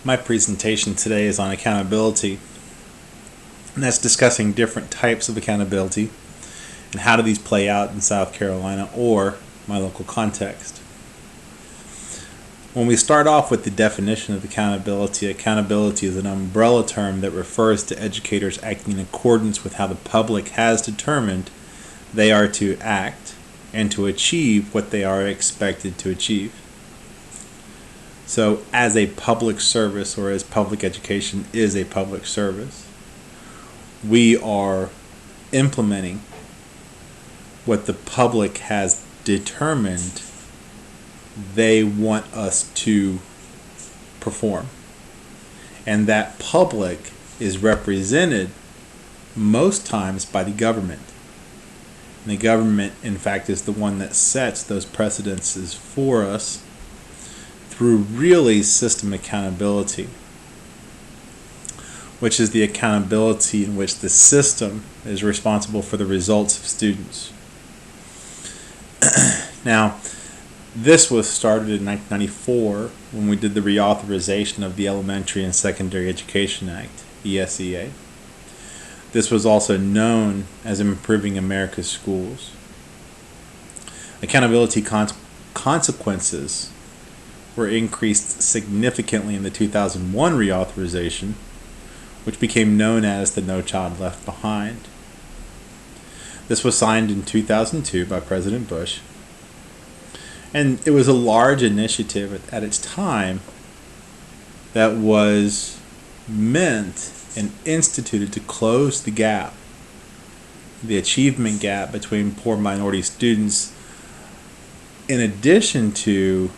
My presentation today is on accountability, and that's discussing different types of accountability and how do these play out in South Carolina or my local context. When we start off with the definition of accountability, accountability is an umbrella term that refers to educators acting in accordance with how the public has determined they are to act and to achieve what they are expected to achieve. So as a public service, or as public education is a public service, we are implementing what the public has determined they want us to perform. And that public is represented most times by the government. And the government, in fact, is the one that sets those precedences for us through really system accountability, which is the accountability in which the system is responsible for the results of students. Now, this was started in 1994 when we did the reauthorization of the Elementary and Secondary Education Act, ESEA. This was also known as Improving America's Schools. Accountability consequences were increased significantly in the 2001 reauthorization, which became known as the No Child Left Behind. This was signed in 2002 by President Bush, and it was a large initiative at its time that was meant and instituted to close the gap, the achievement gap between poor minority students, in addition to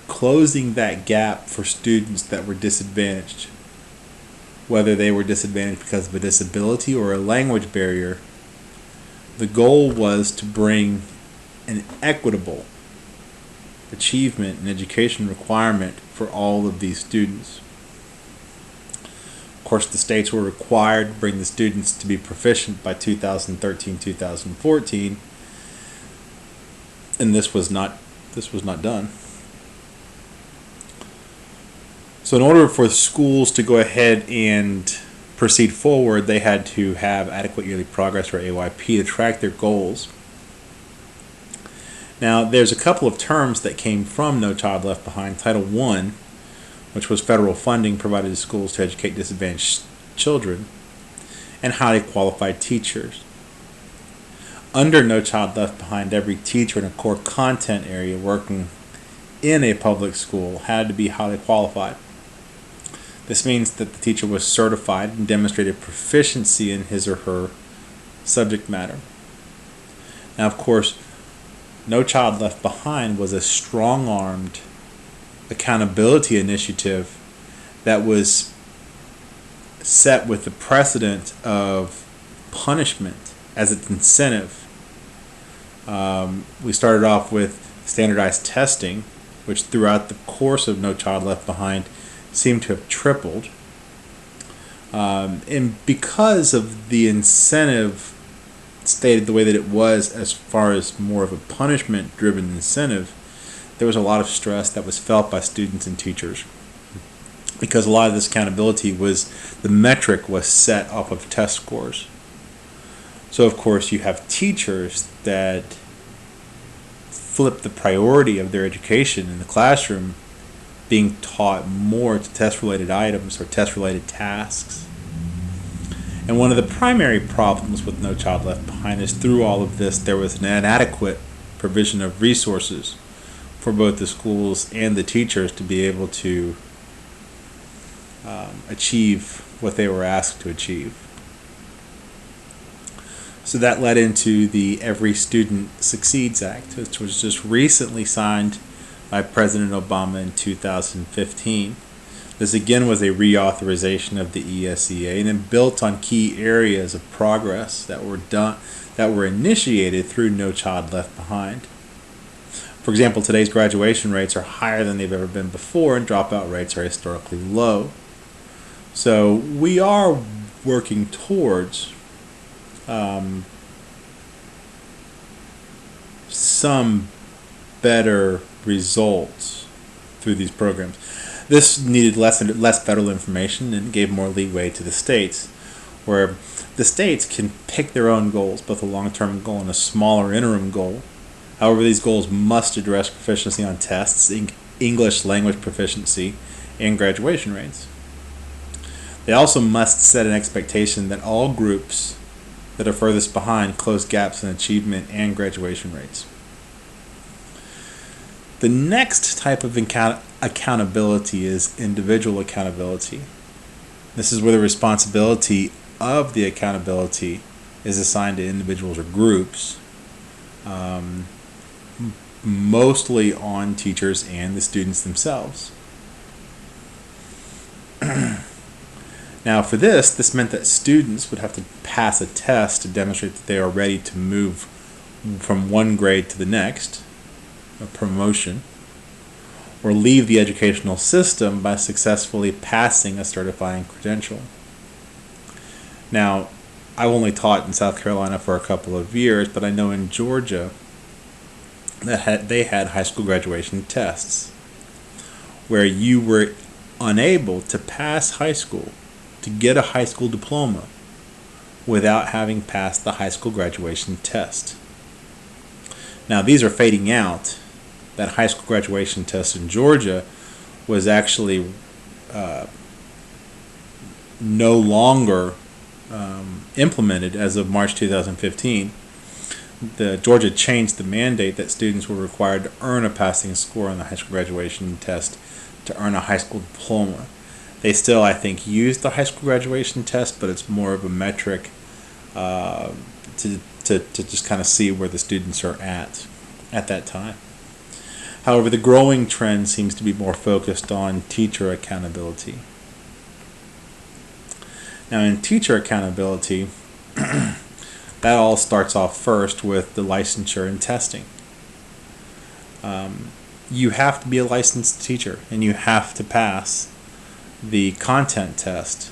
closing that gap for students that were disadvantaged, whether they were disadvantaged because of a disability or a language barrier. The goal was to bring an equitable achievement and education requirement for all of these students. Of course, the states were required to bring the students to be proficient by 2013-2014, and this was not done. So in order for schools to go ahead and proceed forward, they had to have adequate yearly progress, or AYP, to track their goals. Now, there's a couple of terms that came from No Child Left Behind. Title I, which was federal funding provided to schools to educate disadvantaged children, and highly qualified teachers. Under No Child Left Behind, every teacher in a core content area working in a public school had to be highly qualified. This means that the teacher was certified and demonstrated proficiency in his or her subject matter. Now, of course, No Child Left Behind was a strong-armed accountability initiative that was set with the precedent of punishment as its incentive. We started off with standardized testing, which throughout the course of No Child Left Behind seemed to have tripled. And because of the incentive stated the way that it was, as far as more of a punishment-driven incentive, there was a lot of stress that was felt by students and teachers, because a lot of this accountability was, the metric was set off of test scores. So of course you have teachers that flip the priority of their education in the classroom, being taught more to test-related items or test-related tasks. And one of the primary problems with No Child Left Behind is, through all of this, there was an inadequate provision of resources for both the schools and the teachers to be able to achieve what they were asked to achieve. So that led into the Every Student Succeeds Act, which was just recently signed by President Obama in 2015. This again was a reauthorization of the ESEA, and it built on key areas of progress that were initiated through No Child Left Behind. For example, today's graduation rates are higher than they've ever been before, and dropout rates are historically low. So we are working towards some better results through these programs. This needed less federal information and gave more leeway to the states, where the states can pick their own goals, both a long-term goal and a smaller interim goal. However, these goals must address proficiency on tests, English language proficiency, and graduation rates. They also must set an expectation that all groups that are furthest behind close gaps in achievement and graduation rates. The next type of accountability is individual accountability. This is where the responsibility of the accountability is assigned to individuals or groups, mostly on teachers and the students themselves. Now, for this meant that students would have to pass a test to demonstrate that they are ready to move from one grade to the next, a promotion, or leave the educational system by successfully passing a certifying credential. Now, I've only taught in South Carolina for a couple of years, but I know in Georgia that they had high school graduation tests where you were unable to pass high school, to get a high school diploma, without having passed the high school graduation test. Now, these are fading out. That high school graduation test in Georgia was actually no longer implemented as of March 2015. Georgia changed the mandate that students were required to earn a passing score on the high school graduation test to earn a high school diploma. They still, I think, use the high school graduation test, but it's more of a metric to just kind of see where the students are at that time. However, the growing trend seems to be more focused on teacher accountability. Now, in teacher accountability, that all starts off first with the licensure and testing. You have to be a licensed teacher, and you have to pass the content test.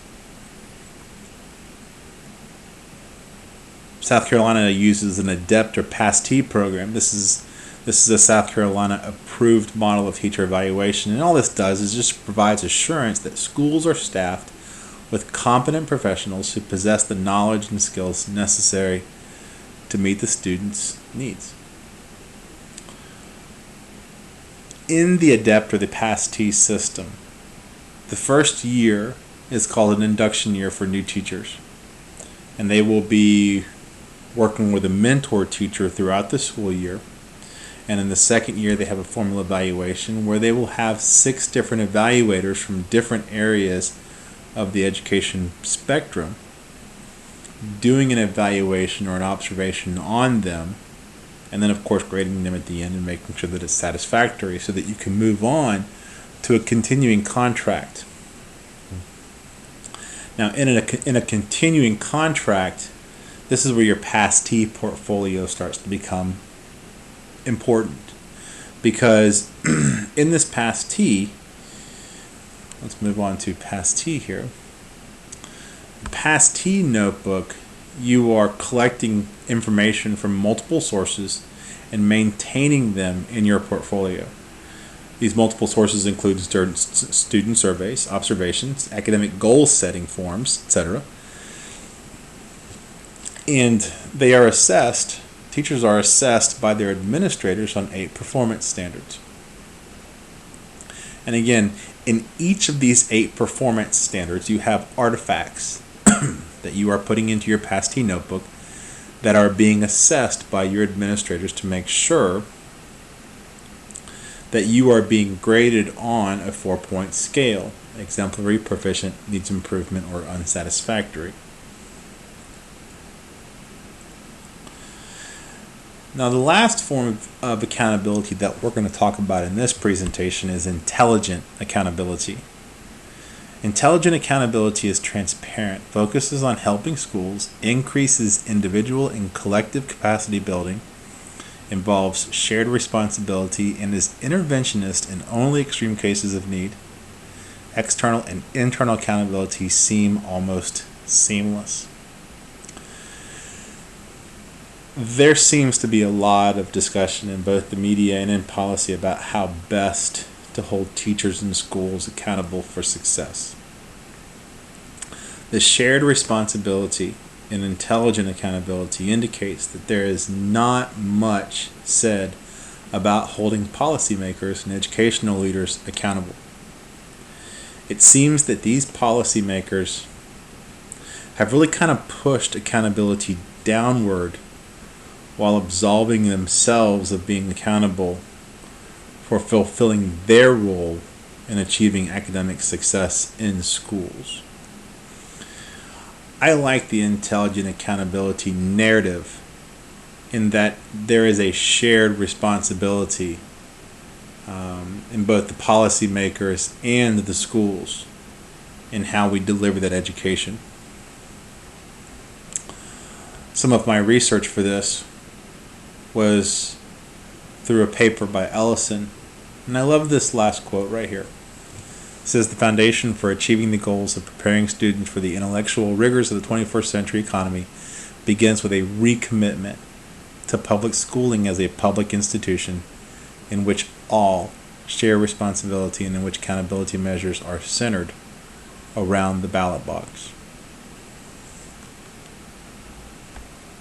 South Carolina uses an ADEPT or PAS-T program. This is a South Carolina approved model of teacher evaluation, and all this does is just provides assurance that schools are staffed with competent professionals who possess the knowledge and skills necessary to meet the students' needs. In the ADEPT or the PAS-T system, the first year is called an induction year for new teachers, and they will be working with a mentor teacher throughout the school year. And in the second year, they have a formal evaluation where they will have 6 different evaluators from different areas of the education spectrum doing an evaluation or an observation on them, and then, of course, grading them at the end and making sure that it's satisfactory so that you can move on to a continuing contract. Now, in a continuing contract, this is where your PAS-T portfolio starts to become important, because in this PAS-T, let's move on to PAS-T here. The PAS-T notebook, you are collecting information from multiple sources and maintaining them in your portfolio. These multiple sources include student surveys, observations, academic goal setting forms, etc. And they are assessed. Teachers are assessed by their administrators on 8 performance standards. And again, in each of these 8 performance standards, you have artifacts that you are putting into your PAS-T notebook that are being assessed by your administrators to make sure that you are being graded on a 4-point scale: exemplary, proficient, needs improvement, or unsatisfactory. Now, the last form of accountability that we're going to talk about in this presentation is intelligent accountability. Intelligent accountability is transparent, focuses on helping schools, increases individual and collective capacity building, involves shared responsibility, and is interventionist in only extreme cases of need. External and internal accountability seem almost seamless. There seems to be a lot of discussion in both the media and in policy about how best to hold teachers and schools accountable for success. The shared responsibility and intelligent accountability indicates that there is not much said about holding policymakers and educational leaders accountable. It seems that these policymakers have really kind of pushed accountability downward while absolving themselves of being accountable for fulfilling their role in achieving academic success in schools. I like the intelligent accountability narrative in that there is a shared responsibility in both the policymakers and the schools in how we deliver that education. Some of my research for this was through a paper by Ellison, and I love this last quote right here. It says, "The foundation for achieving the goals of preparing students for the intellectual rigors of the 21st century economy begins with a recommitment to public schooling as a public institution in which all share responsibility and in which accountability measures are centered around the ballot box."